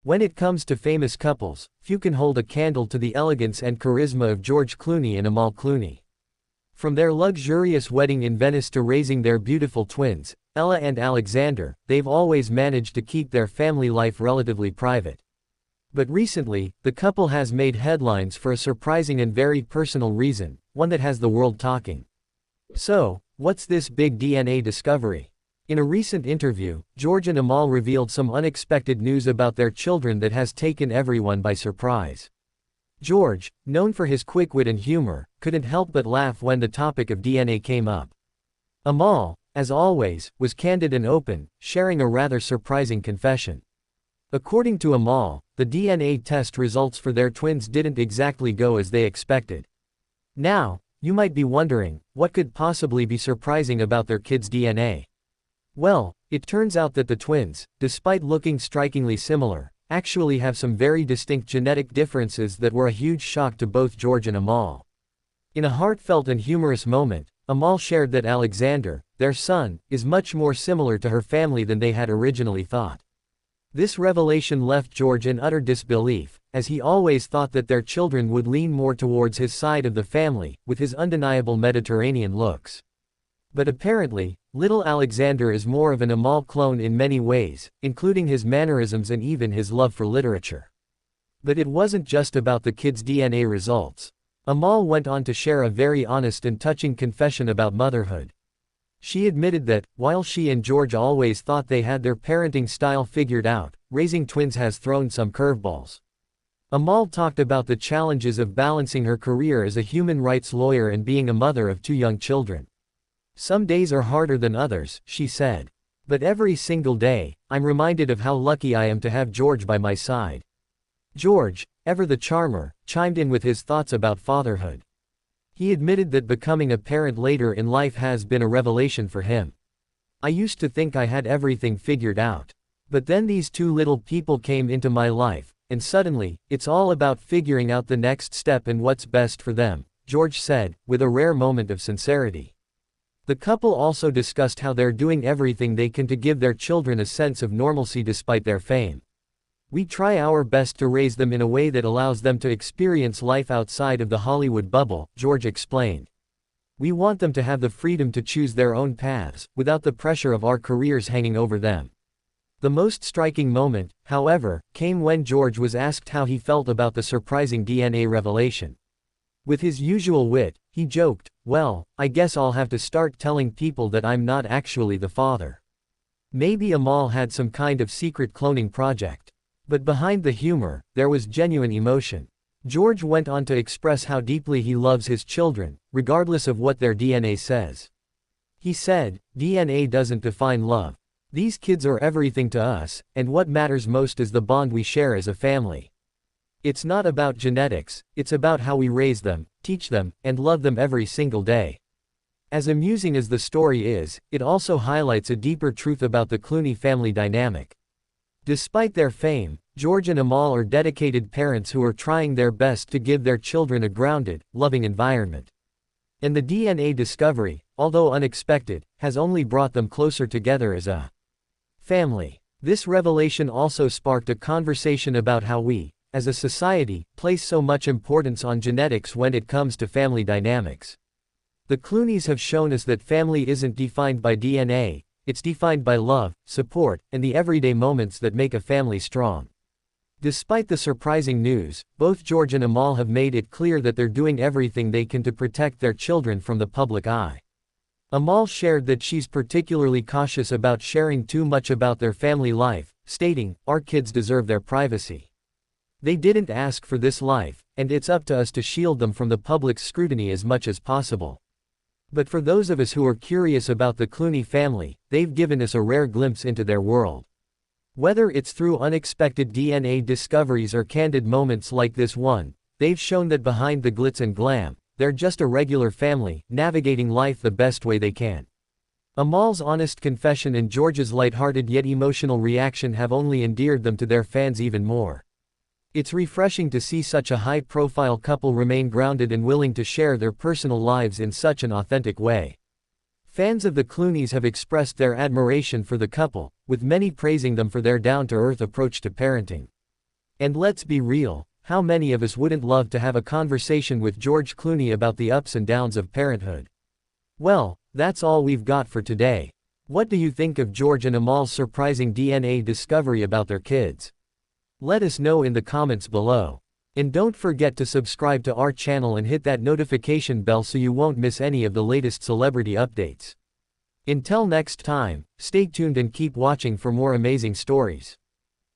When it comes to famous couples, few can hold a candle to the elegance and charisma of George Clooney and Amal Clooney. From their luxurious wedding in Venice to raising their beautiful twins, Ella and Alexander, they've always managed to keep their family life relatively private. But recently, the couple has made headlines for a surprising and very personal reason, one that has the world talking. So, what's this big DNA discovery? In a recent interview, George and Amal revealed some unexpected news about their children that has taken everyone by surprise. George, known for his quick wit and humor, couldn't help but laugh when the topic of DNA came up. Amal, as always, was candid and open, sharing a rather surprising confession. According to Amal, the DNA test results for their twins didn't exactly go as they expected. Now, you might be wondering, what could possibly be surprising about their kids' DNA? Well, it turns out that the twins, despite looking strikingly similar, actually have some very distinct genetic differences that were a huge shock to both George and Amal. In a heartfelt and humorous moment, Amal shared that Alexander, their son, is much more similar to her family than they had originally thought. This revelation left George in utter disbelief, as he always thought that their children would lean more towards his side of the family, with his undeniable Mediterranean looks. But apparently, little Alexander is more of an Amal clone in many ways, including his mannerisms and even his love for literature. But it wasn't just about the kids' DNA results. Amal went on to share a very honest and touching confession about motherhood. She admitted that, while she and George always thought they had their parenting style figured out, raising twins has thrown some curveballs. Amal talked about the challenges of balancing her career as a human rights lawyer and being a mother of 2 young children. Some days are harder than others, she said. But every single day, I'm reminded of how lucky I am to have George by my side. George, ever the charmer, chimed in with his thoughts about fatherhood. He admitted that becoming a parent later in life has been a revelation for him. I used to think I had everything figured out. But then these 2 little people came into my life, and suddenly, it's all about figuring out the next step and what's best for them, George said, with a rare moment of sincerity. The couple also discussed how they're doing everything they can to give their children a sense of normalcy despite their fame. We try our best to raise them in a way that allows them to experience life outside of the Hollywood bubble, George explained. We want them to have the freedom to choose their own paths, without the pressure of our careers hanging over them. The most striking moment, however, came when George was asked how he felt about the surprising DNA revelation. With his usual wit, he joked, "Well, I guess I'll have to start telling people that I'm not actually the father. Maybe Amal had some kind of secret cloning project." But behind the humor, there was genuine emotion. George went on to express how deeply he loves his children, regardless of what their DNA says. He said, "DNA doesn't define love. These kids are everything to us, and what matters most is the bond we share as a family. It's not about genetics, it's about how we raise them, teach them, and love them every single day." As amusing as the story is, it also highlights a deeper truth about the Clooney family dynamic. Despite their fame, George and Amal are dedicated parents who are trying their best to give their children a grounded, loving environment. And the DNA discovery, although unexpected, has only brought them closer together as a family. This revelation also sparked a conversation about how we, as a society, place so much importance on genetics when it comes to family dynamics. The Clooneys have shown us that family isn't defined by DNA. It's defined by love, support, and the everyday moments that make a family strong. Despite the surprising news, both George and Amal have made it clear that they're doing everything they can to protect their children from the public eye. Amal shared that she's particularly cautious about sharing too much about their family life, stating, "Our kids deserve their privacy. They didn't ask for this life, and it's up to us to shield them from the public's scrutiny as much as possible." But for those of us who are curious about the Clooney family, they've given us a rare glimpse into their world. Whether it's through unexpected DNA discoveries or candid moments like this one, they've shown that behind the glitz and glam, they're just a regular family, navigating life the best way they can. Amal's honest confession and George's lighthearted yet emotional reaction have only endeared them to their fans even more. It's refreshing to see such a high-profile couple remain grounded and willing to share their personal lives in such an authentic way. Fans of the Clooneys have expressed their admiration for the couple, with many praising them for their down-to-earth approach to parenting. And let's be real, how many of us wouldn't love to have a conversation with George Clooney about the ups and downs of parenthood? Well, that's all we've got for today. What do you think of George and Amal's surprising DNA discovery about their kids? Let us know in the comments below. And don't forget to subscribe to our channel and hit that notification bell so you won't miss any of the latest celebrity updates. Until next time, stay tuned and keep watching for more amazing stories.